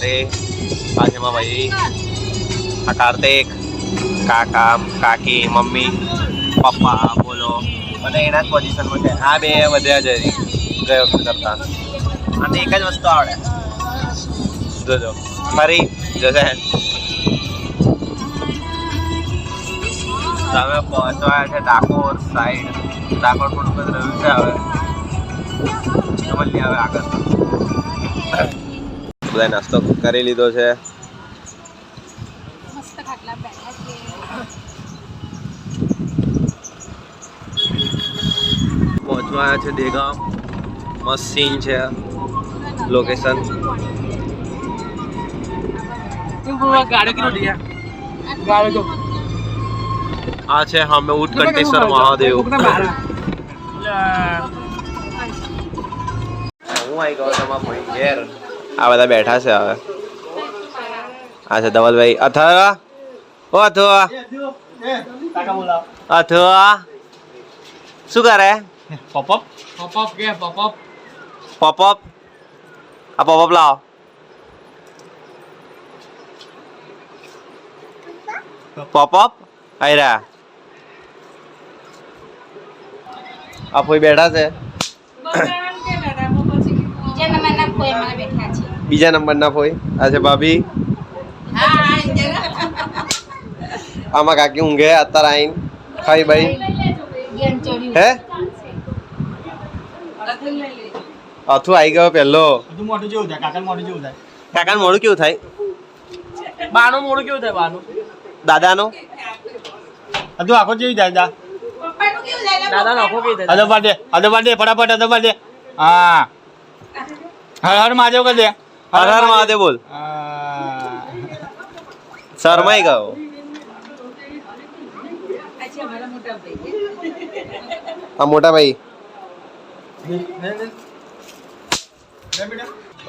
માટે પાછળમાં ભાઈ આ કાર્તિક, કાકા, કાકી, મમ્મી, પપ્પા બોલો અને એના જ પોઝિશનમાં છે. આ બે વધ્યા જ ગયો કરતા અને એક જ વસ્તુ આવડે. જોજો ફરી જશે. તમે પહોંચવાયા છે ડાકોર સાઈડ. ડાકોર થોડું બધું રહ્યું છે. હવે સમજ હવે આગળ બધા નાસ્તો કરી લીધો છે. પહોંચવાયા છે દેગામ. મસ્ત સીન છે લોકેશન. આ છે હમે ઉત્કંઠેશ્વર મહાદેવ. હું આવી ગયો તમારા ભાઈ ઘેર. આ બધા બેઠા છે હવે. આ છે ધવલભાઈ. અથવા ઓ અથવા અથવા શું કરે? પોપઅપ પોપઅપ કે પોપઅપ પોપઅપ. આ પોપઅપ લાવો. પોપઅપ આયરા. આ કોઈ બેઠા છે. બીજા નંબરના ફોઈ. આ છે ભાભી. આમાં કાકી ઊંઘે અત્યારે આવીને ખાઈ ભાઈ. હે અથુ આવી ગયો પહેલો. કાકાનું મોઢું કેવું થાય? બાનું મોઢું કેવું થાય? બાનું દાદાનું હજુ આખો જેવી થાય. દાદાનો આખો કેવી થાય? અદો પાડે ફટાફટ અદો પાડે. હા હર હર મહાદેવ કર દે. હર હર મહાદેવ બોલ. શરમાઈ ગયો. આ મોટા ભાઈ.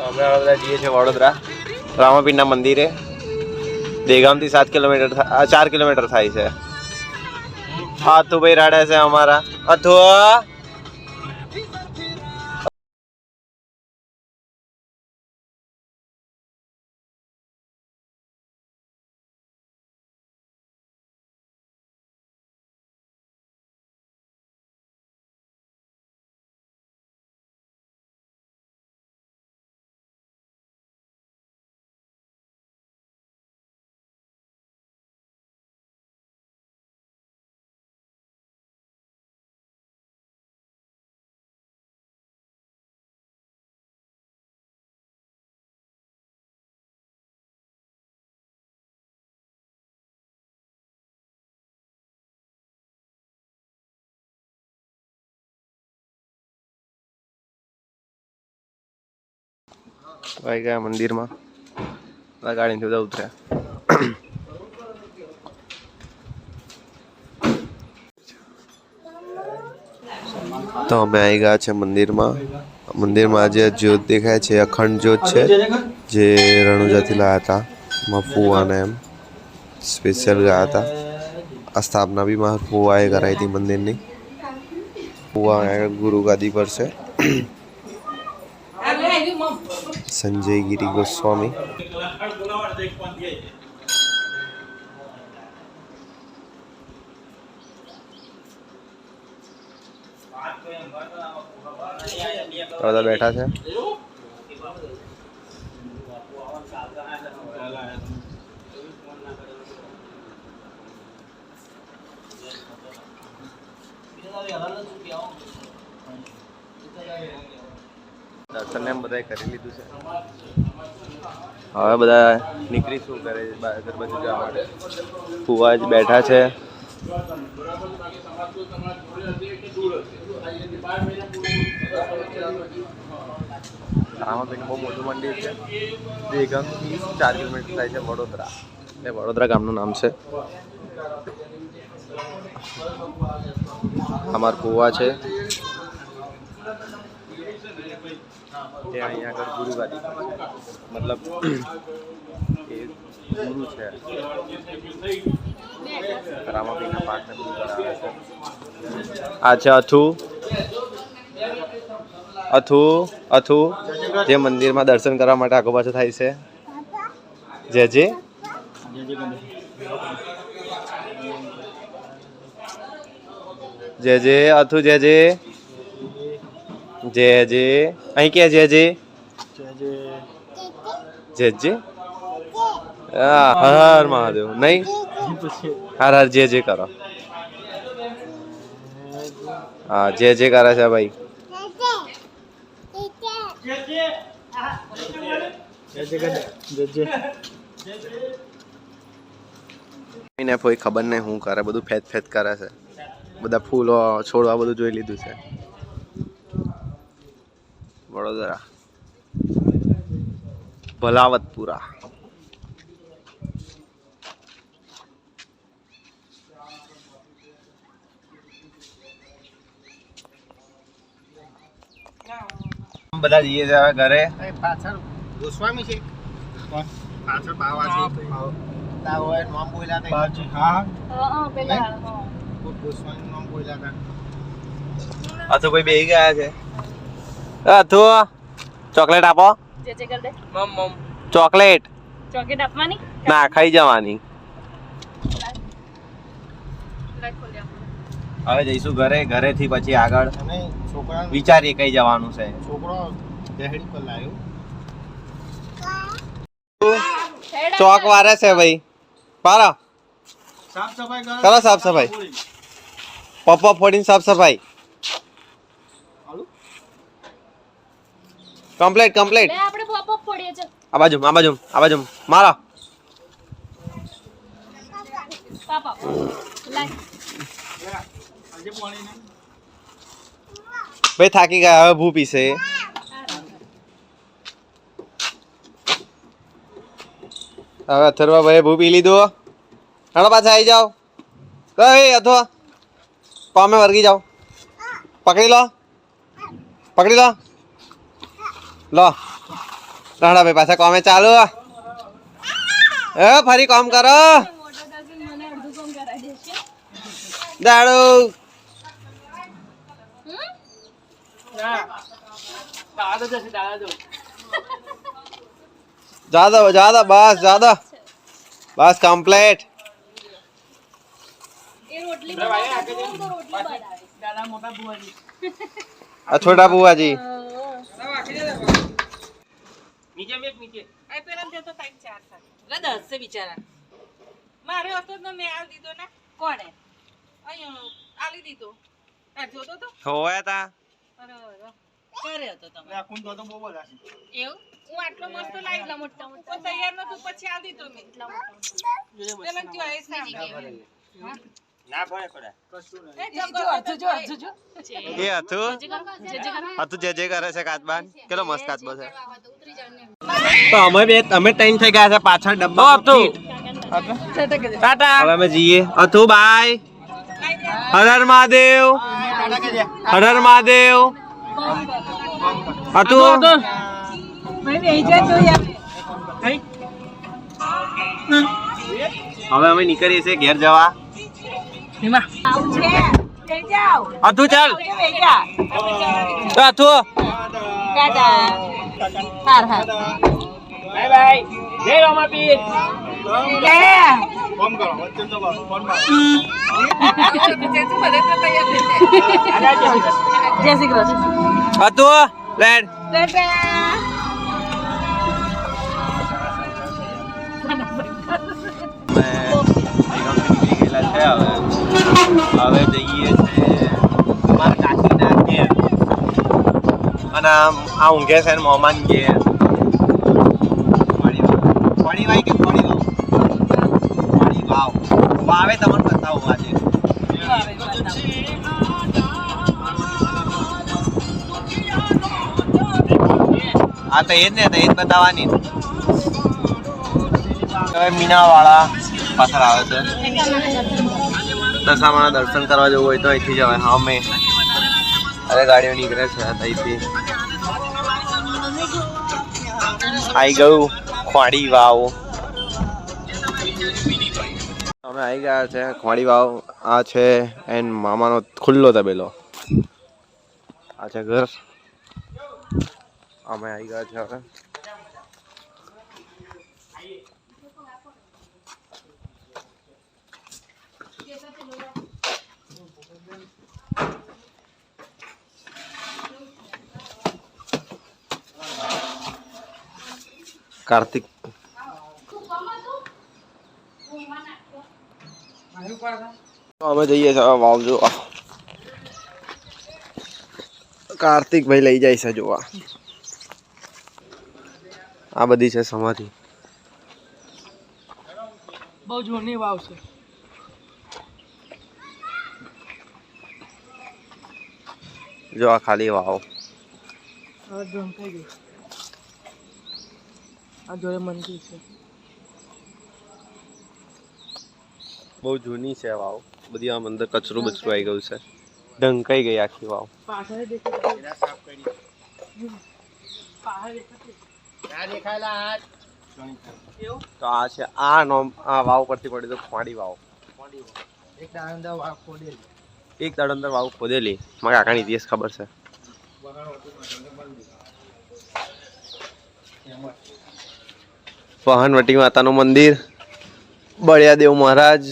અમે બધા જઈએ છીએ વડોદરા રામાપીરના મંદિરે. દેગામથી 7 કિલોમીટર 4 કિલોમીટર થાય છે. અથુભાઈ રાડે છે અમારા. અથુ આવી ગયા મંદિરમાં. ગાડીથી બધા ઉતર્યા. તો અમે આવી ગયા છે મંદિરમાં. મંદિરમાં જે જ્યોત દેખાય છે અખંડ જ્યોત છે જે રણુજાથી લાયા હતા. ફુવાને એમ સ્પેશિયલ ગયા હતા. આ સ્થાપના બી મારા ફુવાએ કરાવી હતી મંદિરની. ફુવા ગુરુ ગાદી પર છે. સંજય ગિરી ગોસ્વામી. બધા બેઠા છે. દર્શન એમ બધા કરી લીધું છે. હવે બધા નીકળી શું કરે આગળ બાજુ જવા માટે. ફુવા જ બેઠા છે. રામાપીરનું બહુ મોટું મંદિર છે. દેગામથી 4 કિલોમીટર થાય છે વડોદરા. એટલે વડોદરા ગામનું નામ છે. અમારા ફુવા છે. તે અહીંયા આગળ ગુરુ ગાદી મતલબ એ ગુરુ છે. રામાપીરના પાઠને બધું કરાવે છે. આ છે અથુ. અથુ અથુ જે મંદિરમાં દર્શન કરવા માટે આગો પાછો થાય છે. जय जय जय जय अथु जय जय जय जय अहीं क्या जय जय जय जय हर हर महादेव नहीं हर हर जय जय करो हाँ जय जय करा છે ભાઈ એને કોઈ ખબર નહીં શું કરે બધું ફેત ફેત કરે છે બધા ફૂલો છોડવા બધું જોઈ લીધું છે વડોદરા ભલાવતપુરા બધા જઈએ છે હવે ઘરે પાછળ ગોસ્વામી છે કોણ પાછળ બાવા છે તા હોય નામ બોલ્યા હતા બાજી હા પેલા ગોસ્વામી નામ બોલ્યા હતા અથુ ભાઈ બેહી ગયા છે અથુ ચોકલેટ આપો જે જે કર દે મમ મમ ચોકલેટ ચોકલેટ આપવાની ના ખાઈ જવાની હવે જઈશું ઘરે ઘરેથી પછી આગળ અને છોકરા વિચારીએ કઈ જવાનું છે છોકરો દહેડી પર લાવ્યો ચોક વારે છે ભાઈ પારા સાફ સફાઈ કરો સાફ સફાઈ પપ્પા ફોડીને સાફ સફાઈ કમ્પ્લીટ કમ્પ્લીટ લે આપણે પોપ ફોડીએ છે આ બાજુ મારા પાપા લાય આજે પાણી ને ભાઈ થાકી ગયા હવે ભૂ પીશે હવે અથર્વા ભાઈ ભૂ પી લીધું હાલો પાછા આવી જાઓ કઈ અથવા પામે વર્ગી જાઓ પકડી લો લો રાણા ભાઈ પાછા કામે ચાલુ ફરી કામ કરો મને અડધું કામ કરાવી દેશે દાડો ज्यादा बस कंप्लीट એ રોટલી બનાવતા તો રોટલી બનાવે દાદા મોટા બુઆજી छोटा बुआ जी નીચે મેક નીચે આ પેલા જતો ટાઈમ 4 થાય લે 10 છે બિચારા મારે હતો તો મેં આલી દીધો ને કોણે અહીંયા આલી દીધો આ જોતો તો होया था અરે કરે હતો તમે આ કુંડો તો બહુ બધા છે એવું હું આટલો મસ્ત લાવી એટલા મોટા મોટા પણ તૈયાર નતું પછી આલી દીધો મેં એટલા મોટા પેલા ચોઈસ સામે ના ભરે પડે એ જગો ये अथु जय जय करे છે કાચબાન કેલો મસ્ત કાચબો છે તો અમે ટાઈમ થઈ ગયા છે પાછળ ડબ્બા આપતો ટાટા હવે અમે જઈએ અથુ બાય હર હર મહાદેવ અથુ હવે અમે નીકળીએ છીએ ઘેર જવા અથુ ચાલ અથુ બાય બાય જય રામાપીર ફોન કરો વચ્ચે તો ફોન માં જય શ્રી કૃષ્ણ અથુ લેડ હવે જઈએ છે મારા કાકીના ઘેર અને આ ઊંઘે છે મોમાન ઘેર ફળી વાય કે ફળી વાવ વાવે તમને બતાવો આજે આ તો એ જ ને તો એ જ બતાવવાની હવે મીનાવાળા પાછળ આવે છે દશામાના દર્શન કરવા જવું હોય તો અહીંથી જવાય હા અમે અરે ગાડીઓ નીકળે છે અહીંથી આવી ગયું ખોડી વાવ અમે આવી ગયા છે ખોડી વાવ આ છે એન મામાનો ખુલ્લો તબેલો આ છે ઘર અમે આવી ગયા છે હવે કાર્તિક અમે જઈએ છીએ વાવ જોવા. કાર્તિક ભાઈ લઈ જાય છે જોવા. આ બધી છે સમાધિ. બહુ જૂની વાવ છે. જો આ ખાલી વાવ. હવે ધૂમ થઈ ગઈ. આ જોડે મંદિર છે. બહુ જૂની છે વાવ. બધી આમ અંદર કચરું બચરું આવી ગયું છે. ઢંકાઈ ગઈ આખી વાવ. પાછળ દેખાય. એના સાફ કરી પાછળ દેખાય. ના દેખાયેલા હાથ એવું તો આ છે આ નોમ આ વાવ પરથી પડી તો ખોડી વાવ. એક દાંડા વાળ ખોદેલી એક દાડ અંદર વાવ ખોદેલી. મારા કાકાની ઇતિહાસ ખબર છે. પહનવટી માતાનું મંદિર, બળિયાદેવ મહારાજ,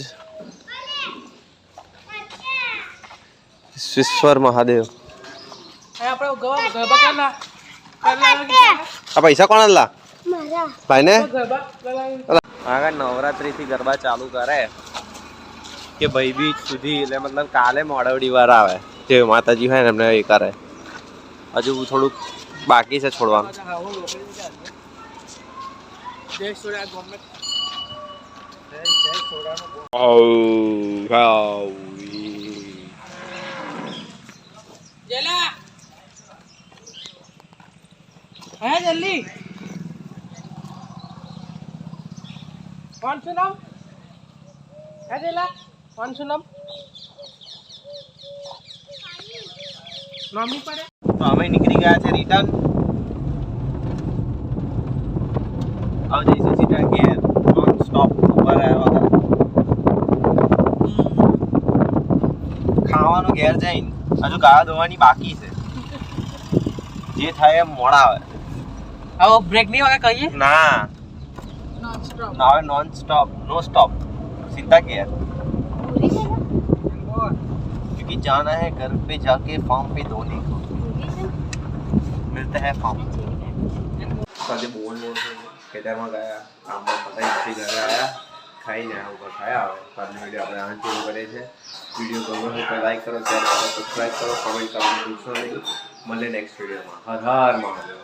વિશ્વેશ્વર મહાદેવ. આપણે ગરબા કરના આ પૈસા કોણ લા ભાઈ ને ગરબા કરના આગળ નવરાત્રી થી ગરબા ચાલુ કરે કે ભાઈ બીજ સુધી એટલે મતલબ કાલે મોડવડી વાર આવે જે માતાજી હોય ને એમને એ કરે. હજુ થોડુંક બાકી છે છોડવાનું. જય સોડા ગમે જેલા હે જલ્દી કોણ શું નામ હે જેલા કોણ શું નામ નામ નહીં પડે. તો અમે નીકળી ગયા છે રિટર્ન. હવે જઈશું સીધા ઘેર નોન સ્ટોપ ઉભા રહ્યા વગર. ખાવાનું ઘેર જઈને હજુ ગાળા ધોવાની બાકી છે. જે થાય એમ મોડા આવે. આવો બ્રેક નહીં વાગે કહીએ ના નોન સ્ટોપ ના હવે નॉन स्टॉप नो स्टॉप सीधा गया क्योंकि जाना है घर पे जाके फॉर्म पे धोने को मिलता है फॉर्म साले बोल ખેતરમાં ગયા આમાં પતાઈ પછી ઘરે આવ્યા ખાઈને ઉપર ખાયા આવે આજનો વિડીયો આપણે આજ શરૂ કરીએ છીએ. વિડીયો ગમ્યો હોય તો લાઈક કરો, શેર કરો, સબસ્ક્રાઈબ કરો, કમેન્ટ કરવાનું ભૂલશો નહીં. મળીએ નેક્સ્ટ વિડીયોમાં. હર હર મહાદેવ.